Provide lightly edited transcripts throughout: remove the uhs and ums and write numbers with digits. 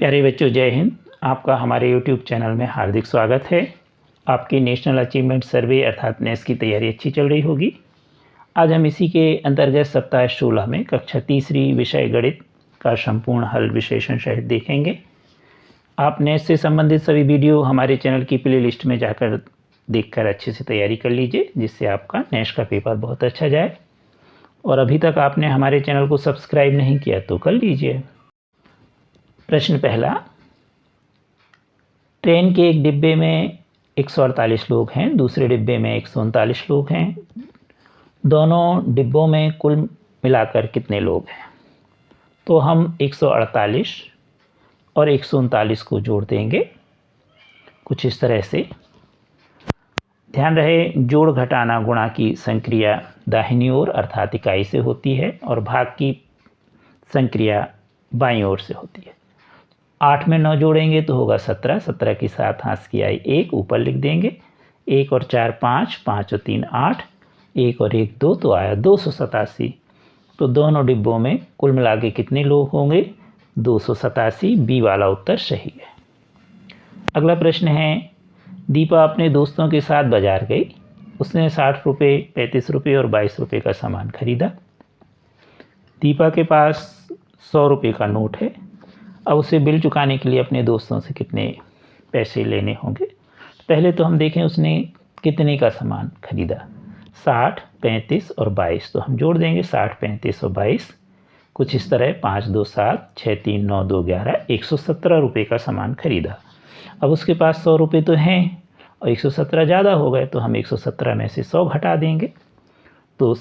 प्यारे बच्चों, जय हिंद। आपका हमारे YouTube चैनल में हार्दिक स्वागत है। आपकी नेशनल अचीवमेंट सर्वे अर्थात नेस की तैयारी अच्छी चल रही होगी। आज हम इसी के अंतर्गत सप्ताह 16 में कक्षा तीसरी विषय गणित का संपूर्ण हल विश्लेषण सहित देखेंगे। आप नेस से संबंधित सभी वीडियो हमारे चैनल की प्ले लिस्ट में जाकर देखकर अच्छे से तैयारी कर लीजिए, जिससे आपका नेस का पेपर बहुत अच्छा जाए। और अभी तक आपने हमारे चैनल को सब्सक्राइब नहीं किया तो कर लीजिए। प्रश्न पहला, ट्रेन के एक डिब्बे में 148 लोग हैं, दूसरे डिब्बे में 139 लोग हैं। दोनों डिब्बों में कुल मिलाकर कितने लोग हैं? तो हम 148 और 139 को जोड़ देंगे कुछ इस तरह से। ध्यान रहे, जोड़ घटाना गुणा की संक्रिया दाहिनी ओर अर्थात इकाई से होती है और भाग की संक्रिया बाईं ओर से होती है। 8 में 9 जोड़ेंगे तो होगा 17, 17 के साथ हाथ की आई 1 ऊपर लिख देंगे। 1 और 4 5, 5 और 3 8, 1 और 1 2 तो आया 287। तो दोनों डिब्बों में कुल मिला के कितने लोग होंगे? 287। बी वाला उत्तर सही है। अगला प्रश्न है, दीपा अपने दोस्तों के साथ बाजार गई। उसने 60 रुपये, 35 रुपये और 22 रुपये का सामान खरीदा। दीपा के पास 100 रुपये का नोट है। अब उसे बिल चुकाने के लिए अपने दोस्तों से कितने पैसे लेने होंगे? पहले तो हम देखें उसने कितने का सामान खरीदा। 60, 35 और 22, तो हम जोड़ देंगे 60, 35 और 22 कुछ इस तरह। 5 2 7, 6 3 9 2 11, 117 रुपये का सामान खरीदा। अब उसके पास 100 रुपये तो हैं और 117 ज़्यादा हो गए, तो हम 117 में से 100 घटा देंगे। तो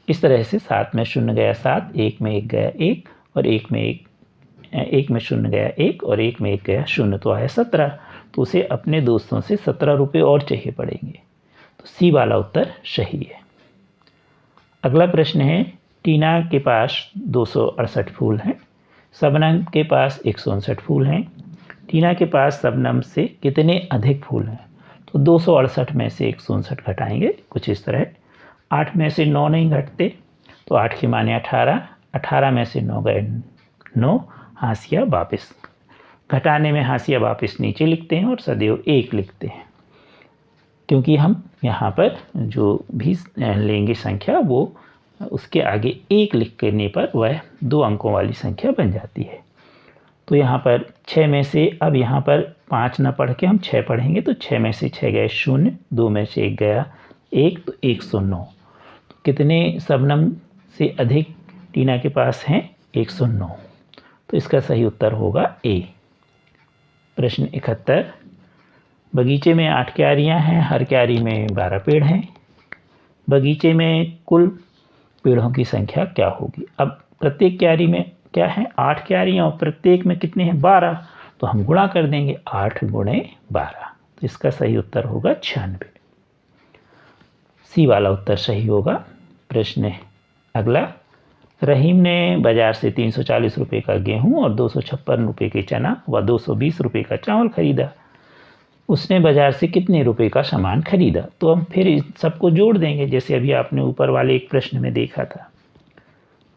इस तरह से 7 में 0 गया 7, 1 में 1 गया 1 और 1 में 0 गया 1 और 1 में 1 गया 0, तो आया 17। तो उसे अपने दोस्तों से 17 रुपये और चाहिए पड़ेंगे। तो सी वाला उत्तर सही है। अगला प्रश्न है, टीना के पास 268 फूल हैं, शबनम के पास 159 फूल हैं। टीना के पास शबनम से कितने अधिक फूल हैं? तो 268 में से 159 घटाएंगे कुछ इस तरह। 8 में से 9 नहीं घटते, तो 8 के माने 18, 18 में से 9 गए 9, हाशिया वापस। घटाने में हाशिया वापस नीचे लिखते हैं और सदैव 1 लिखते हैं, क्योंकि हम यहाँ पर जो भी लेंगे संख्या वो उसके आगे 1 लिख करने पर वह 2 अंकों वाली संख्या बन जाती है। तो यहाँ पर 6 में से, अब यहाँ पर 5 न पढ़ के हम 6 पढ़ेंगे, तो 6 में से 6 गए 0, 2 में से 1 गया 1, तो 109। तो कितने शबनम से अधिक टीना के पास हैं? 109। तो इसका सही उत्तर होगा ए। प्रश्न 71, बगीचे में 8 क्यारियाँ हैं, हर क्यारी में 12 पेड़ हैं। बगीचे में कुल पेड़ों की संख्या क्या होगी? अब प्रत्येक क्यारी में क्या है? 8 क्यारियाँ और प्रत्येक में कितने हैं? 12। तो हम गुणा कर देंगे 8 गुणे 12, तो इसका सही उत्तर होगा 96। सी वाला उत्तर सही होगा। प्रश्न अगला, रहीम ने बाजार से 340 रुपये का गेहूं और 256 रुपये के चना व 220 रुपये का चावल खरीदा। उसने बाजार से कितने रुपए का सामान खरीदा? तो हम फिर इस सबको जोड़ देंगे, जैसे अभी आपने ऊपर वाले एक प्रश्न में देखा था।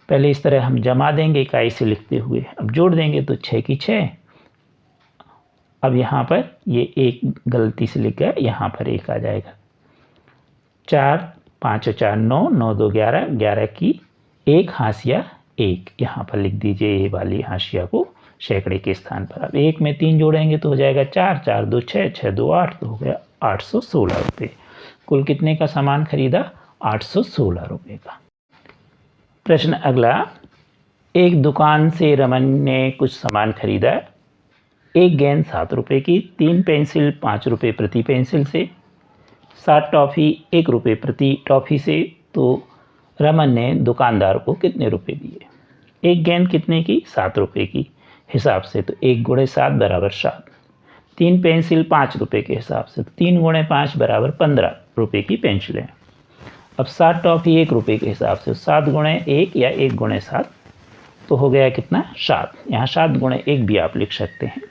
पहले इस तरह हम जमा देंगे इकाई से लिखते हुए, अब जोड़ देंगे तो 6 की 6। अब यहाँ पर ये 1 गलती से लिख गया, यहाँ पर 1 आ जाएगा। 4 5 और 4 9, 9 2 11, 11 की 1 हाशिया 1, यहाँ पर लिख दीजिए ये वाली हाशिया को सैकड़े के स्थान पर। अब 1 में 3 जोड़ेंगे तो हो जाएगा 4, 4 2 6, 6 2 8, तो हो गया 816 रुपये। कुल कितने का सामान खरीदा? 816 रुपये का। प्रश्न अगला, एक दुकान से रमन ने कुछ सामान खरीदा। एक गेंद 7 रुपये की, 3 पेंसिल 5 रुपये प्रति पेंसिल से, 7 टॉफ़ी 1 रुपये प्रति टॉफ़ी से। तो रमन ने दुकानदार को कितने रुपए दिए? एक गेंद कितने की? 7 रुपये की हिसाब से, तो 1 गुणे 7 बराबर 7। 3 पेंसिल 5 रुपये के हिसाब से, तो 3 गुणे 5 बराबर 15 रुपये की पेंसिलें। अब 7 टॉफ़ी 1 रुपये के हिसाब से, 7 गुणे 1 या 1 गुणे 7, तो हो गया कितना? 7। यहाँ 7 गुणे 1 भी आप लिख सकते हैं।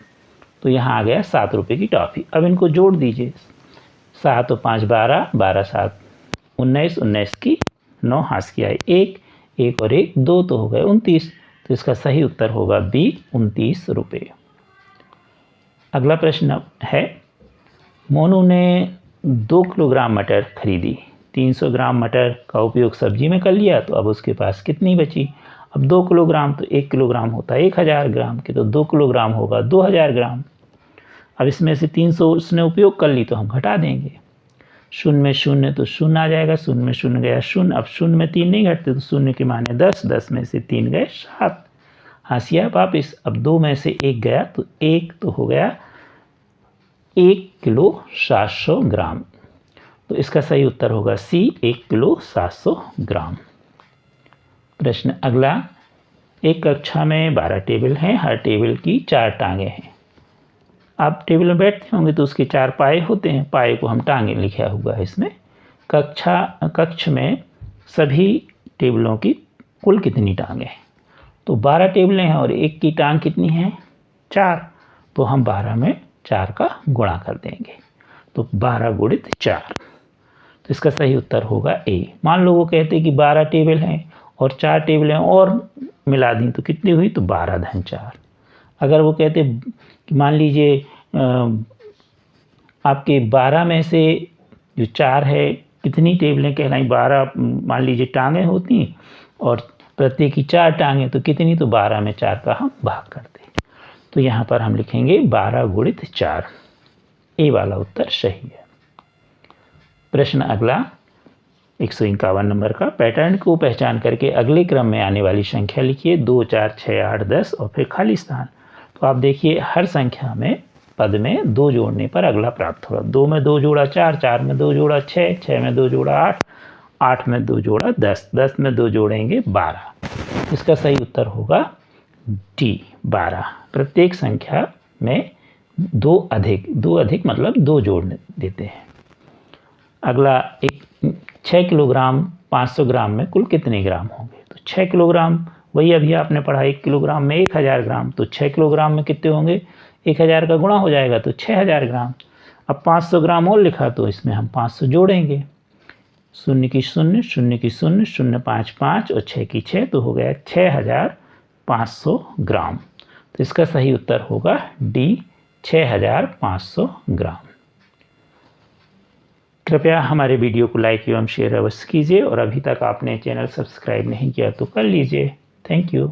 तो यहाँ आ गया 7 रुपये की टॉफ़ी। अब इनको जोड़ दीजिए, 7 और 5 12, 12 7 19, 19 की 9 हाशिया 1, 1 और 1 2, तो हो गए 29। तो इसका सही उत्तर होगा बी, 29 रुपये। अगला प्रश्न है, मोनू ने 2 किलोग्राम मटर खरीदी। 300 ग्राम मटर का उपयोग सब्जी में कर लिया, तो अब उसके पास कितनी बची। अब 2 किलोग्राम तो 1 किलोग्राम होता है 1000 ग्राम के, तो 2 किलोग्राम होगा 2000 ग्राम। अब इसमें से 300 उसने उपयोग कर ली तो हम घटा देंगे। शून्य में शून्य तो शून्य आ जाएगा, शून्य में शून्य गया शून्य। अब शून्य में 3 नहीं घटते तो शून्य के माने 10, 10 में से 3 गए 7। हाशिया वापिस। अब 2 में से 1 गया तो 1 तो हो गया 1 किलो 700 ग्राम। तो इसका सही उत्तर होगा सी, 1 किलो 700 ग्राम। प्रश्न अगला, एक कक्षा में 12 टेबल हैं, हर टेबल की 4 टांगे हैं। आप टेबल में बैठते होंगे तो उसके 4 पाए होते हैं, पाए को हम टांगे लिखा हुआ है इसमें। कक्ष में सभी टेबलों की कुल कितनी टांगे हैं। तो 12 टेबलें हैं और एक की टांग कितनी है 4, तो हम 12 में 4 का गुणा कर देंगे, तो 12 गुणित 4। तो इसका सही उत्तर होगा ए। मान लो वो कहते हैं कि 12 टेबल हैं और 4 टेबलें और मिला दी तो कितनी हुई, तो 12 धन 4। अगर वो कहते कि मान लीजिए आपके 12 में से जो 4 है, कितनी टेबलें कहलाई, 12 मान लीजिए टांगें होती और प्रत्येक की 4 टांगें, तो कितनी, तो 12 में 4 का हम भाग करते। तो यहाँ पर हम लिखेंगे 12 गुणित 4। ए वाला उत्तर सही है। प्रश्न अगला 151 नंबर का, पैटर्न को पहचान करके अगले क्रम में आने वाली संख्या लिखिए। 2, 4, 6, 8, 10 और फिर खाली स्थान। तो आप देखिए हर संख्या में पद में 2 जोड़ने पर अगला प्राप्त होगा। 2 में 2 जोड़ा 4, 4 में 2 जोड़ा 6, 6 में 2 जोड़ा 8, 8 में 2 जोड़ा 10, 10 में 2 जोड़ेंगे 12। इसका सही उत्तर होगा डी, 12। प्रत्येक संख्या में 2 अधिक मतलब 2 जोड़ देते हैं। अगला 6 किलोग्राम 500 ग्राम में कुल कितने ग्राम होंगे। तो 6 किलोग्राम वही अभी आपने पढ़ा, 1 किलोग्राम में 1000 ग्राम, तो 6 किलोग्राम में कितने होंगे, 1000 का गुणा हो जाएगा तो 6000 ग्राम। अब 500 ग्राम और लिखा तो इसमें हम 500 जोड़ेंगे, 0 की 0, 0 की 0, 0 5 5 और 6 की 6, तो हो गया 6500 ग्राम। तो इसका सही उत्तर होगा डी, 6500 ग्राम। कृपया हमारे वीडियो को लाइक एवं शेयर अवश्य कीजिए और अभी तक आपने चैनल सब्सक्राइब नहीं किया तो कर लीजिए। Thank you.